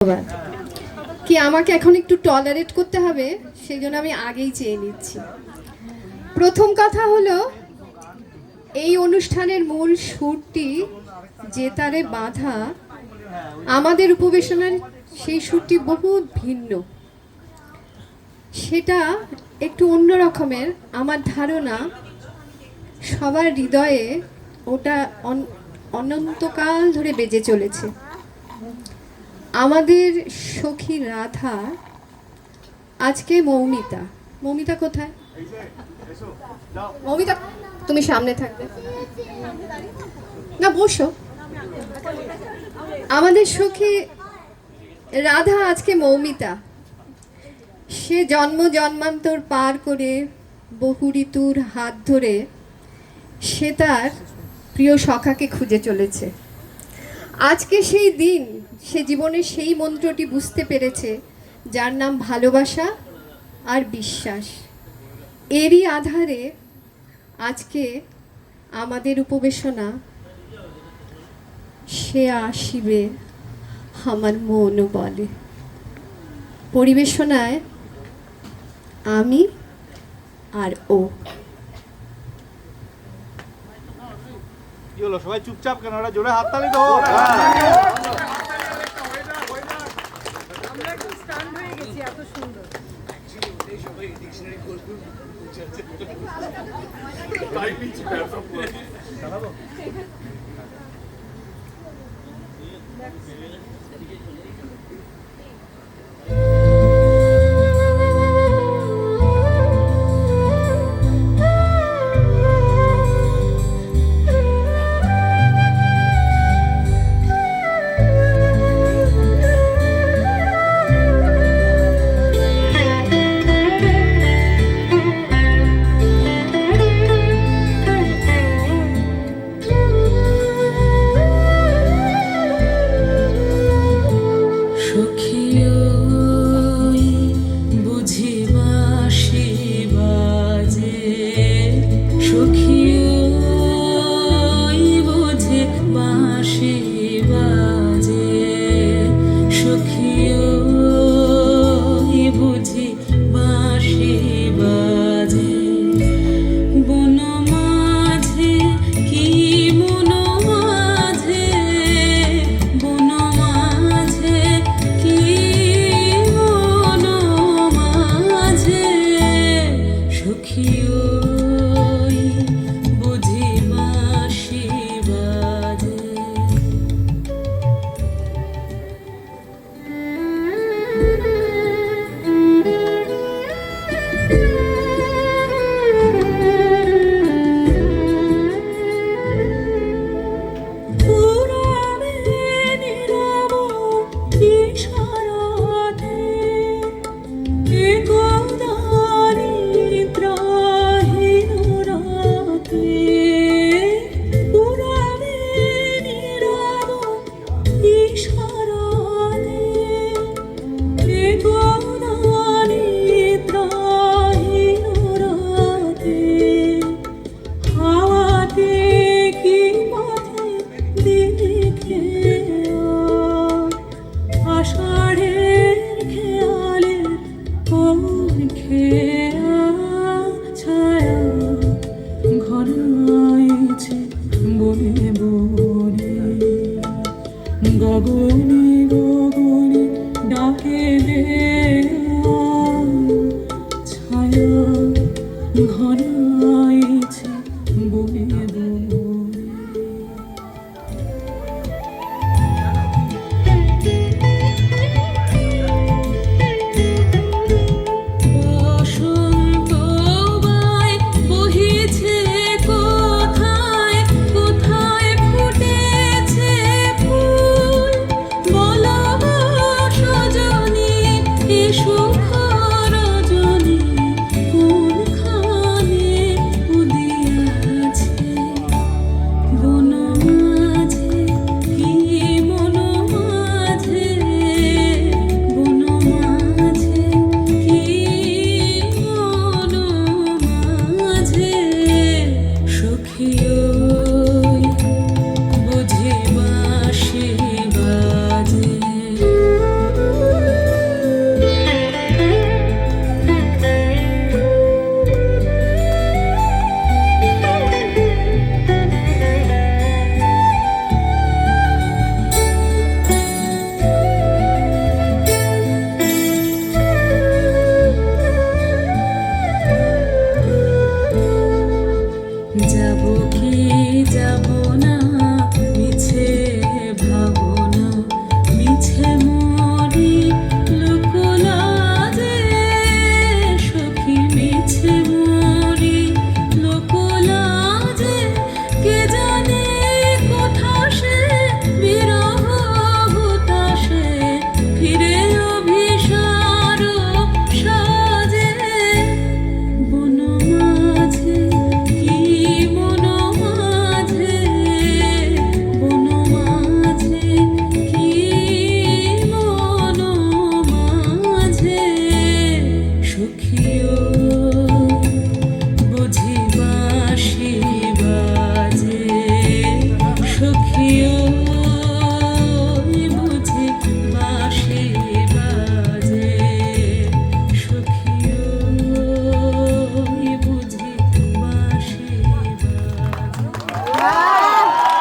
ধন্যবাদ। কি আমাকে এখন একটু টলারেট করতে হবে, সেই জন্য আমি আগেই চেয়ে নিচ্ছি। প্রথম কথা হলো, এই অনুষ্ঠানের মূল সুরটি যে তারে বাঁধা, আমাদের উপবেশনের সেই সুরটি বহু ভিন্ন, সেটা একটু অন্য রকমের। আমার ধারণা সবার হৃদয়ে ওটা অনন্তকাল ধরে বেজে চলেছে। আমাদের সখী রাধা আজকে মৌমিতা। মৌমিতা কোথায়? মৌমিতা, তুমি সামনে থাকবে না, বসো। আমাদের সখী রাধা আজকে মৌমিতা। সে জন্ম জন্মান্তর পার করে বহু ঋতুর হাত ধরে সে তার প্রিয় সখাকে খুঁজে চলেছে। আজকে সেই দিন, সে জীবনের সেই মন্ত্রটি বুঝতে পেরেছে যার নাম ভালোবাসা আর বিশ্বাস। এরই আধারে আজকে আমাদের উপবেশনা, সে আসিবে আমার মন বলে। পরিবেশনায় আমি আর ও। সবাই চুপচাপ কেন? জোরে হাততালি তো। আমরা একটু স্টান্ড হয়ে গেছি, এত সুন্দর। গগনে গগনে ডাকে দে ছায়া ঘনাইছে বনে বনে। বসন্ত বাই বহিছে কোথায় কোথায় ফুটেছে ফুল, বলো সজনী এসো